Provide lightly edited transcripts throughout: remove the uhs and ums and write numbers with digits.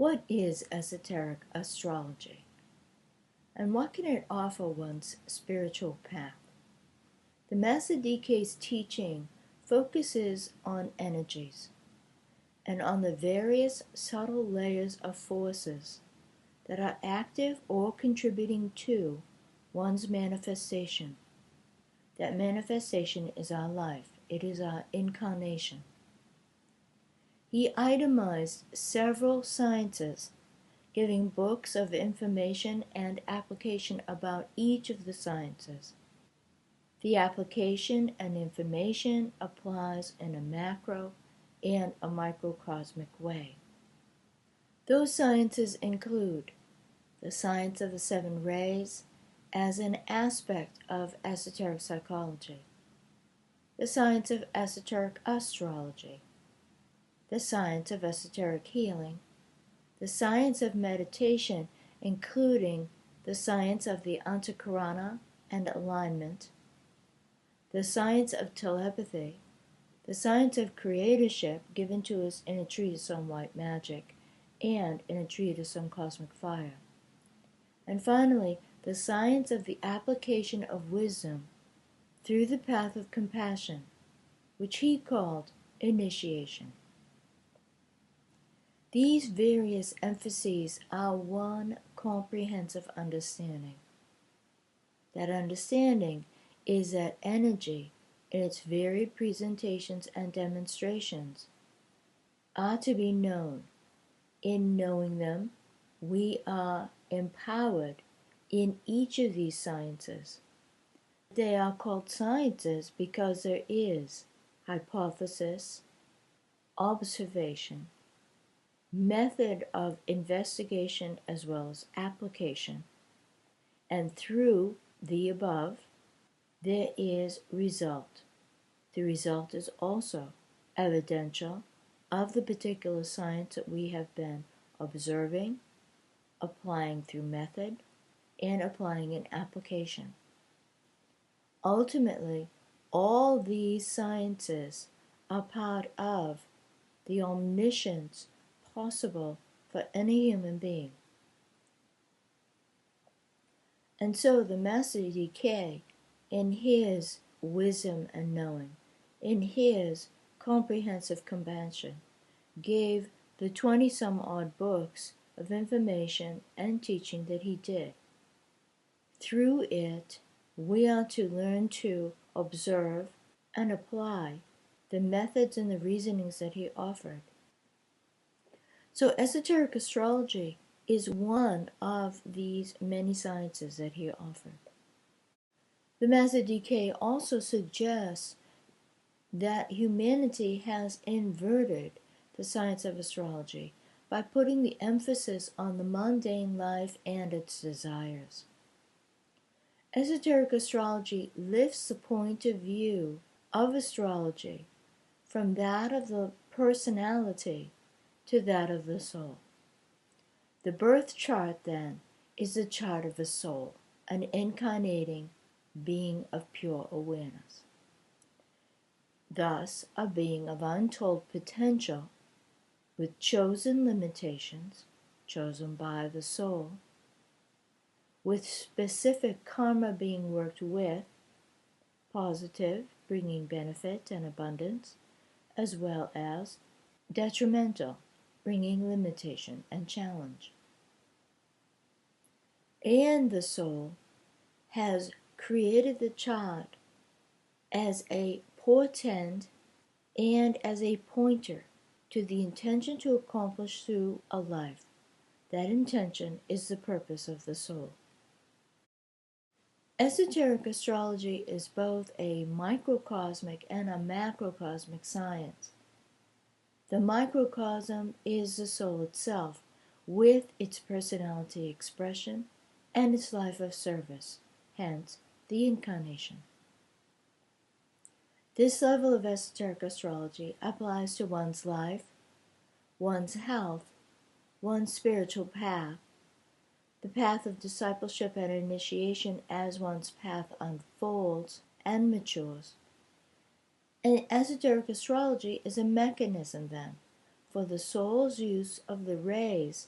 What is esoteric astrology? And what can it offer one's spiritual path? The Masterv DK's teaching focuses on energies and on the various subtle layers of forces that are active or contributing to one's manifestation. That manifestation is our life. It is our incarnation. He itemized several sciences, giving books of information and application about each of the sciences. The application and information applies in a macro and a microcosmic way. Those sciences include the science of the seven rays as an aspect of esoteric psychology, the science of esoteric astrology, the science of esoteric healing, the science of meditation, including the science of the antahkarana and alignment, the science of telepathy, the science of creatorship given to us in a treatise on white magic and in a treatise on cosmic fire, and finally, the science of the application of wisdom through the path of compassion, which he called initiation. These various emphases are one comprehensive understanding. That understanding is that energy, in its varied presentations and demonstrations, are to be known. In knowing them, we are empowered in each of these sciences. They are called sciences because there is hypothesis, observation, method of investigation as well as application, and through the above, there is result. The result is also evidential of the particular science that we have been observing, applying through method, and applying in application. Ultimately, all these sciences are part of the omniscience possible for any human being. And so the Masterv DK, in his wisdom and knowing, in his comprehensive compassion, gave the 20-some odd books of information and teaching that he did. Through it, we are to learn to observe and apply the methods and the reasonings that he offered. So esoteric astrology is one of these many sciences that he offered. The Masterv DK also suggests that humanity has inverted the science of astrology by putting the emphasis on the mundane life and its desires. Esoteric astrology lifts the point of view of astrology from that of the personality to that of the soul. The birth chart, then, is the chart of a soul, an incarnating being of pure awareness. Thus, a being of untold potential with chosen limitations, chosen by the soul, with specific karma being worked with, positive, bringing benefit and abundance, as well as detrimental, bringing limitation and challenge. And the soul has created the chart as a portend and as a pointer to the intention to accomplish through a life. That intention is the purpose of the soul. Esoteric astrology is both a microcosmic and a macrocosmic science. The microcosm is the soul itself, with its personality expression and its life of service, hence the incarnation. This level of esoteric astrology applies to one's life, one's health, one's spiritual path, the path of discipleship and initiation as one's path unfolds and matures. And esoteric astrology is a mechanism, then, for the soul's use of the rays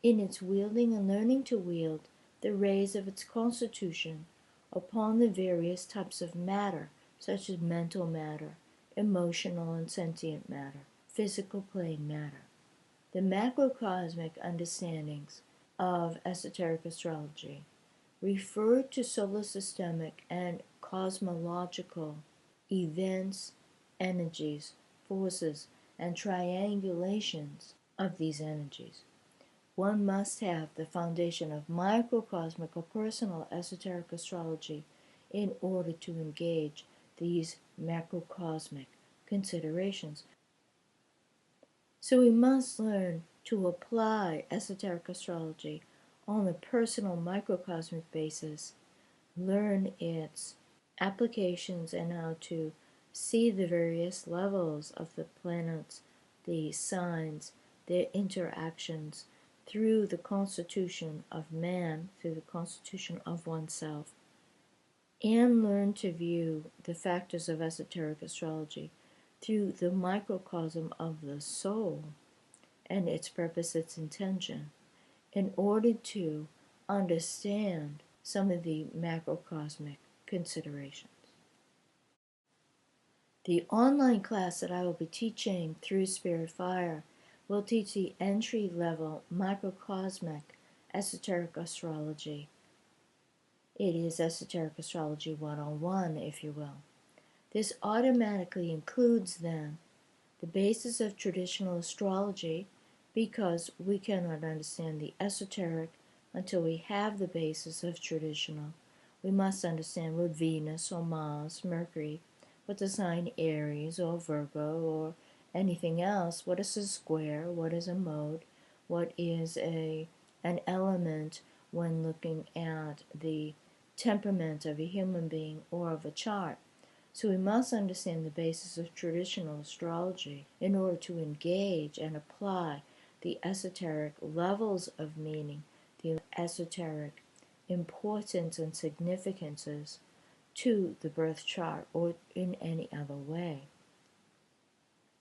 in its wielding and learning to wield the rays of its constitution upon the various types of matter, such as mental matter, emotional and sentient matter, physical plane matter. The macrocosmic understandings of esoteric astrology refer to solar systemic and cosmological events, energies, forces, and triangulations of these energies. One must have the foundation of microcosmic or personal esoteric astrology in order to engage these macrocosmic considerations. So we must learn to apply esoteric astrology on a personal microcosmic basis, learn its applications and how to see the various levels of the planets, the signs, their interactions through the constitution of man, through the constitution of oneself, and learn to view the factors of esoteric astrology through the microcosm of the soul and its purpose, its intention, in order to understand some of the macrocosmic considerations. The online class that I will be teaching through Spirit Fire will teach the entry-level microcosmic esoteric astrology. It is Esoteric Astrology 101, if you will. This automatically includes, then, the basis of traditional astrology, because we cannot understand the esoteric until we have the basis of traditional. We must understand what Venus or Mars, Mercury, what the sign Aries or Virgo or anything else, what is a square, what is a mode, what is an element when looking at the temperament of a human being or of a chart. So we must understand the basis of traditional astrology in order to engage and apply the esoteric levels of meaning, the esoteric importance and significances to the birth chart or in any other way.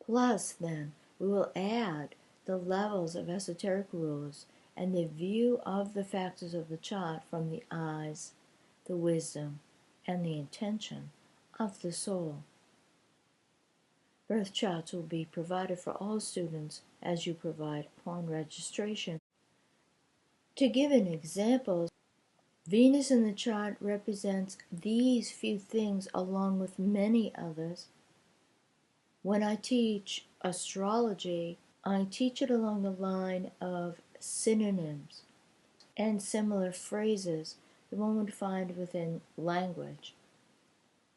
Plus, then, we will add the levels of esoteric rules and the view of the factors of the chart from the eyes, the wisdom, and the intention of the soul. Birth charts will be provided for all students as you provide upon registration. To give an example, Venus in the chart represents these few things along with many others. When I teach astrology, I teach it along the line of synonyms and similar phrases that one would find within language,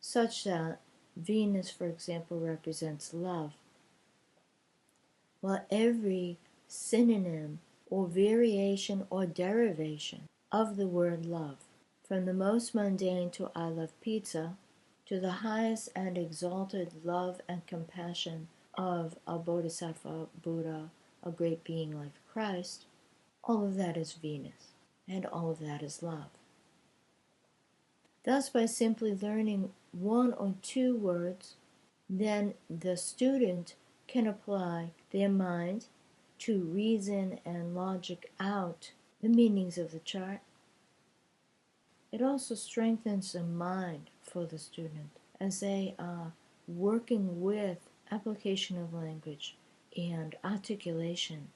such that Venus, for example, represents love, while every synonym or variation or derivation of the word love, from the most mundane to I love pizza, to the highest and exalted love and compassion of a bodhisattva, Buddha, a great being like Christ, all of that is Venus, and all of that is love. Thus, by simply learning one or two words, then the student can apply their mind to reason and logic out the meanings of the chart. It also strengthens the mind for the student as they are working with application of language and articulation.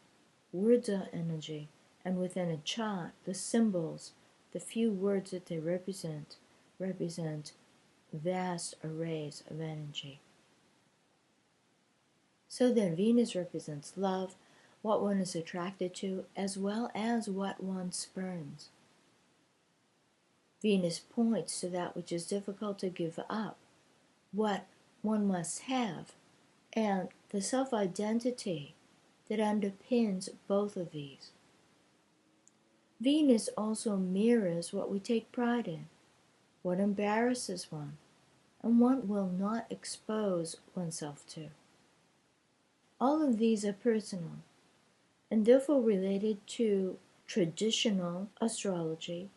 Words are energy, and within a chart, the symbols, the few words that they represent vast arrays of energy. So then Venus represents love, what one is attracted to, as well as what one spurns. Venus points to that which is difficult to give up, what one must have, and the self-identity that underpins both of these. Venus also mirrors what we take pride in, what embarrasses one, and what will not expose oneself to. All of these are personal, and therefore related to traditional astrology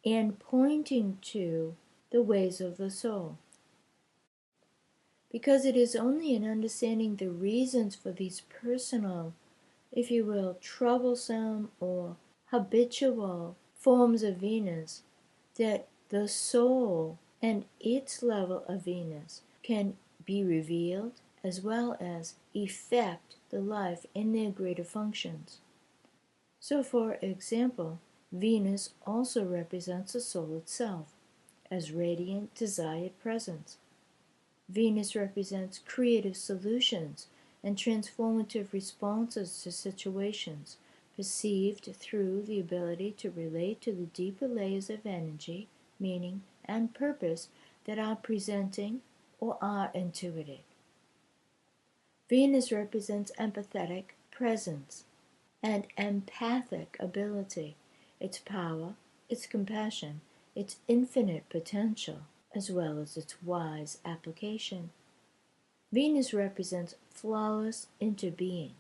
and pointing to the ways of the soul. Because it is only in understanding the reasons for these personal if you will, troublesome or habitual forms of Venus, that the soul and its level of Venus can be revealed as well as effect the life in their greater functions. So, for example, Venus also represents the soul itself as radiant, desired presence. Venus represents creative solutions and transformative responses to situations, perceived through the ability to relate to the deeper layers of energy, meaning, and purpose that are presenting or are intuited. Venus represents empathetic presence and empathic ability, its power, its compassion, its infinite potential, as well as its wise application. Venus represents flawless interbeing,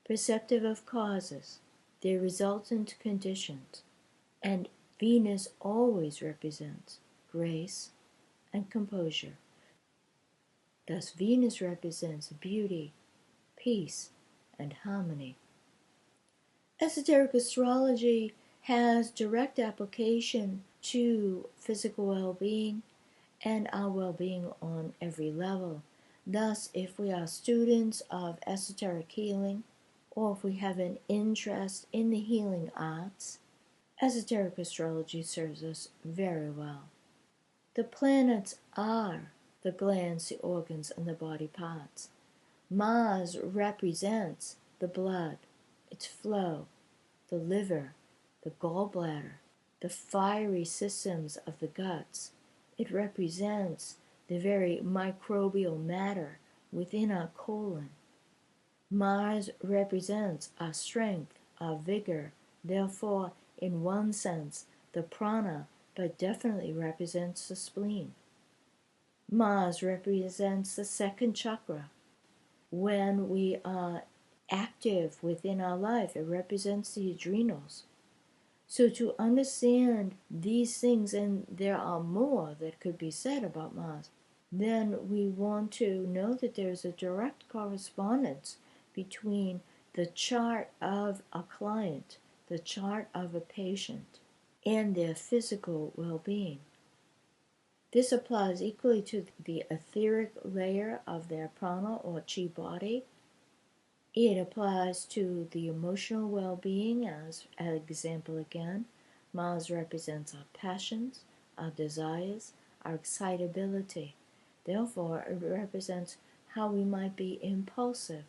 perceptive of causes, their resultant conditions, and Venus always represents grace and composure. Thus, Venus represents beauty, peace, and harmony. Esoteric astrology has direct application to physical well-being and our well-being on every level. Thus, if we are students of esoteric healing, or if we have an interest in the healing arts, esoteric astrology serves us very well. The planets are the glands, the organs, and the body parts. Mars represents the blood, its flow, the liver, the gallbladder, the fiery systems of the guts. It represents the very microbial matter within our colon. Mars represents our strength, our vigor. Therefore, in one sense, the prana, but definitely represents the spleen. Mars represents the second chakra. When we are active within our life, it represents the adrenals. So to understand these things, and there are more that could be said about Mars, then we want to know that there's a direct correspondence between the chart of a client, the chart of a patient, and their physical well-being. This applies equally to the etheric layer of their prana or chi body. It applies to the emotional well-being, as an example again. Mars represents our passions, our desires, our excitability. Therefore, it represents how we might be impulsive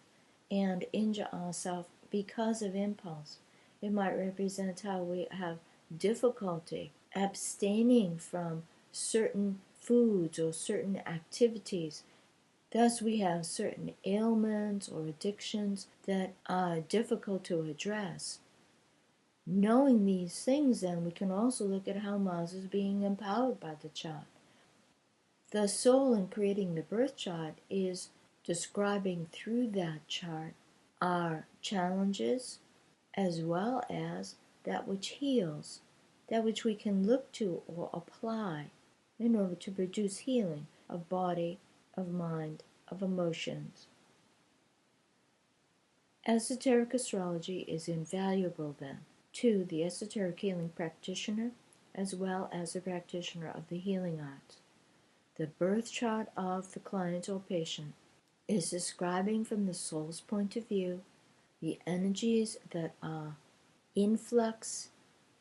and injure ourselves because of impulse. It might represent how we have difficulty abstaining from certain foods or certain activities. Thus, we have certain ailments or addictions that are difficult to address. Knowing these things, then, we can also look at how Mars is being empowered by the chart. The soul, in creating the birth chart, is describing through that chart our challenges as well as that which heals, that which we can look to or apply in order to produce healing of body, of mind, of emotions. Esoteric astrology is invaluable, then, to the esoteric healing practitioner as well as the practitioner of the healing arts. The birth chart of the client or patient is describing from the soul's point of view the energies that are influx,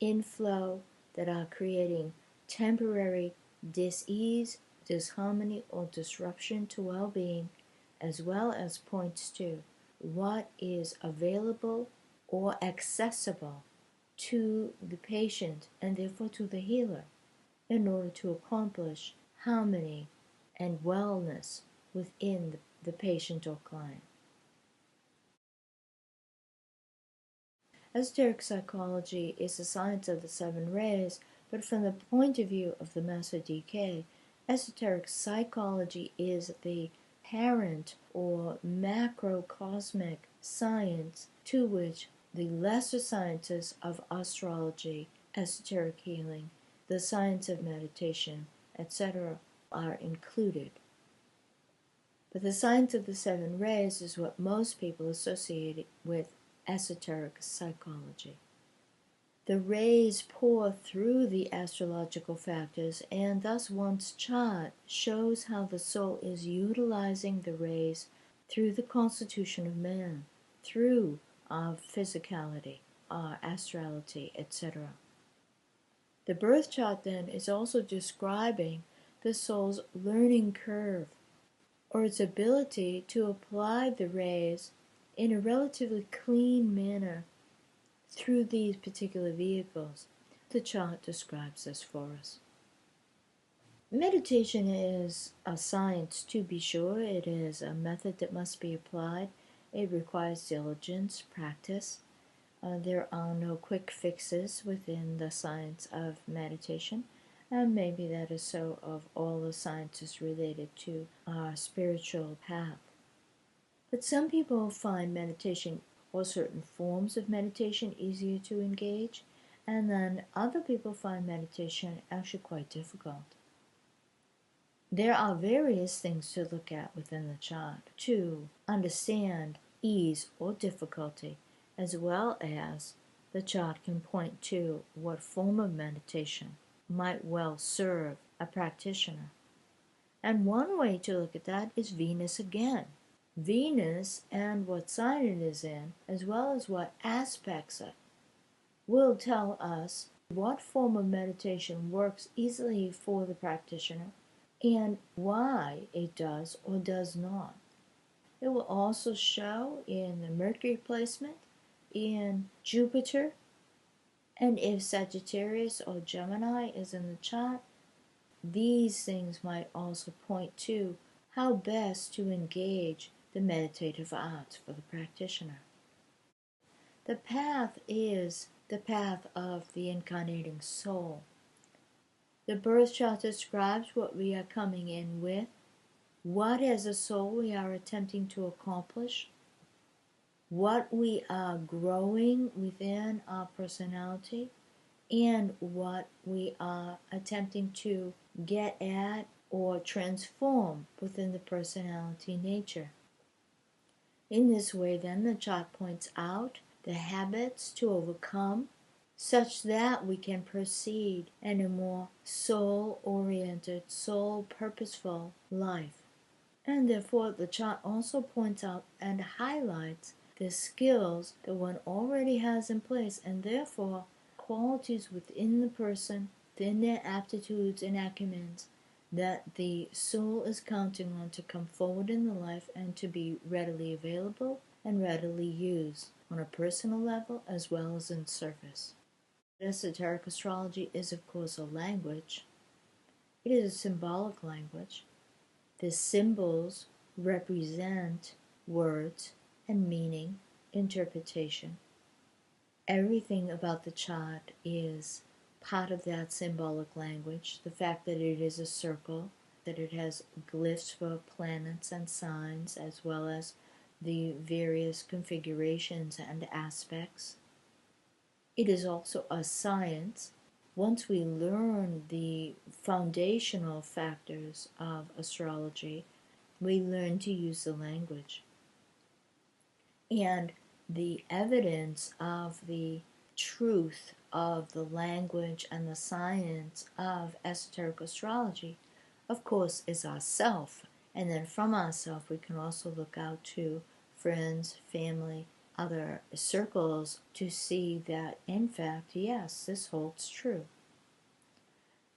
inflow, that are creating temporary dis-ease, disharmony, or disruption to well-being, as well as points to what is available or accessible to the patient and therefore to the healer in order to accomplish harmony and wellness within the patient or client. Esoteric psychology is the science of the seven rays, but from the point of view of the Masterv DK, esoteric psychology is the parent or macrocosmic science to which the lesser sciences of astrology, esoteric healing, the science of meditation, etc. are included. But the science of the seven rays is what most people associate with Esoteric Psychology. The rays pour through the astrological factors, and thus one's chart shows how the soul is utilizing the rays through the constitution of man, through our physicality, our astrality, etc. The birth chart then is also describing the soul's learning curve, or its ability to apply the rays in a relatively clean manner through these particular vehicles. The chart describes this for us. Meditation is a science, to be sure. It is a method that must be applied. It requires diligence, practice. There are no quick fixes within the science of meditation, and maybe that is so of all the sciences related to our spiritual path. But some people find meditation or certain forms of meditation easier to engage, and then other people find meditation actually quite difficult. There are various things to look at within the chart to understand ease or difficulty, as well as the chart can point to what form of meditation might well serve a practitioner. And one way to look at that is Venus again. Venus and what sign it is in, as well as what aspects it, will tell us what form of meditation works easily for the practitioner and why it does or does not. It will also show in the Mercury placement, in Jupiter, and if Sagittarius or Gemini is in the chart, these things might also point to how best to engage the meditative arts for the practitioner. The path is the path of the incarnating soul. The birth chart describes what we are coming in with, what as a soul we are attempting to accomplish, what we are growing within our personality, and what we are attempting to get at or transform within the personality nature. In this way, then, the chart points out the habits to overcome such that we can proceed in a more soul-oriented, soul-purposeful life. And therefore, the chart also points out and highlights the skills that one already has in place, and therefore qualities within the person, within their aptitudes and acumens, that the soul is counting on to come forward in the life and to be readily available and readily used on a personal level as well as in service. Esoteric astrology is, of course, a language. It is a symbolic language. The symbols represent words and meaning, interpretation. Everything about the chart is part of that symbolic language. The fact that it is a circle, that it has glyphs for planets and signs, as well as the various configurations and aspects. It is also a science. Once we learn the foundational factors of astrology, we learn to use the language. And the evidence of the truth of the language and the science of esoteric astrology, of course, is ourself. And then from ourself, we can also look out to friends, family, other circles to see that, in fact, yes, this holds true.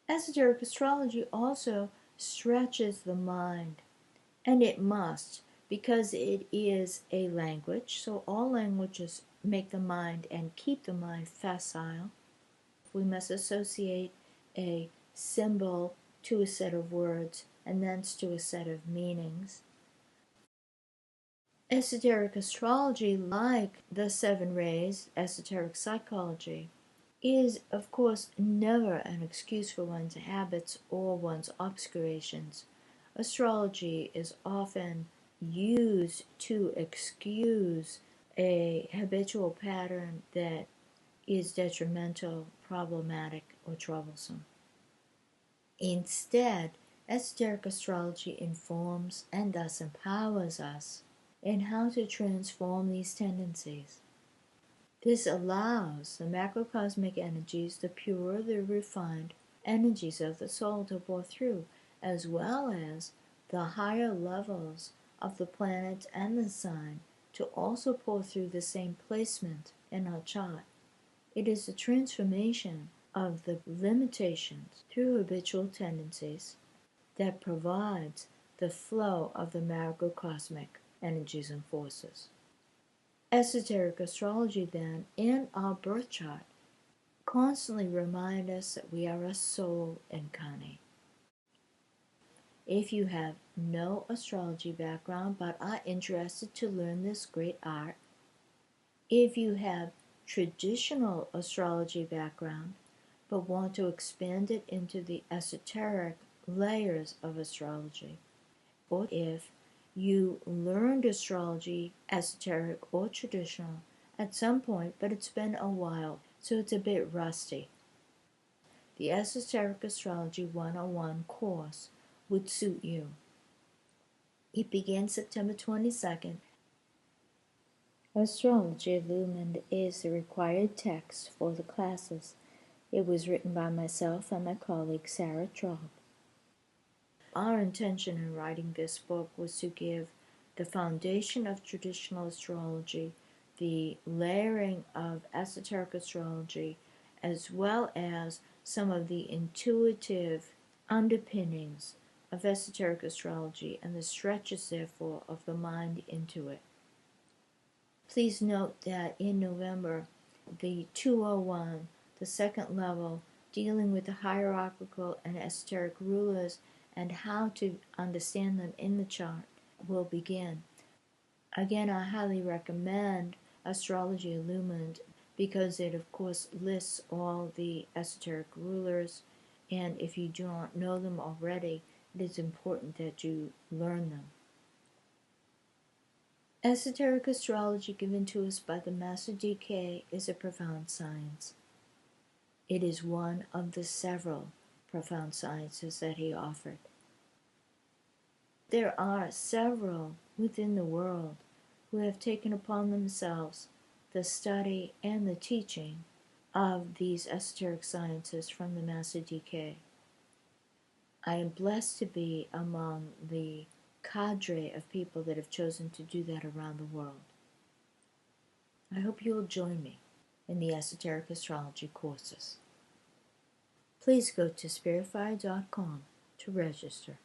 Esoteric astrology also stretches the mind, and it must, because it is a language, so all languages make the mind and keep the mind facile. We must associate a symbol to a set of words and thence to a set of meanings. Esoteric astrology, like the seven rays, esoteric psychology, is, of course, never an excuse for one's habits or one's obscurations. Astrology is often used to excuse a habitual pattern that is detrimental, problematic, or troublesome. Instead, esoteric astrology informs and thus empowers us in how to transform these tendencies. This allows the macrocosmic energies, the pure, the refined energies of the soul to pour through, as well as the higher levels of the planets and the sign to also pour through the same placement in our chart. It is a transformation of the limitations through habitual tendencies that provides the flow of the macrocosmic energies and forces. Esoteric astrology, then, in our birth chart, constantly remind us that we are a soul incarnate. If you have no astrology background but are interested to learn this great art, if you have traditional astrology background but want to expand it into the esoteric layers of astrology, or if you learned astrology, esoteric or traditional, at some point, but it's been a while, so it's a bit rusty, the Esoteric Astrology 101 course would suit you. It begins September 22nd. Astrology Illumined is the required text for the classes. It was written by myself and my colleague Sarah Traub. Our intention in writing this book was to give the foundation of traditional astrology, the layering of esoteric astrology, as well as some of the intuitive underpinnings of esoteric astrology and the stretches, therefore, of the mind into it. Please note that in November, the 201, the second level, dealing with the hierarchical and esoteric rulers and how to understand them in the chart, will begin. Again, I highly recommend Astrology Illumined because it, of course, lists all the esoteric rulers, and if you do not know them already, it is important that you learn them. Esoteric astrology given to us by the Masterv DK is a profound science. It is one of the several profound sciences that he offered. There are several within the world who have taken upon themselves the study and the teaching of these esoteric sciences from the Masterv DK. I am blessed to be among the cadre of people that have chosen to do that around the world. I hope you will join me in the Esoteric Astrology courses. Please go to spiritfire.com to register.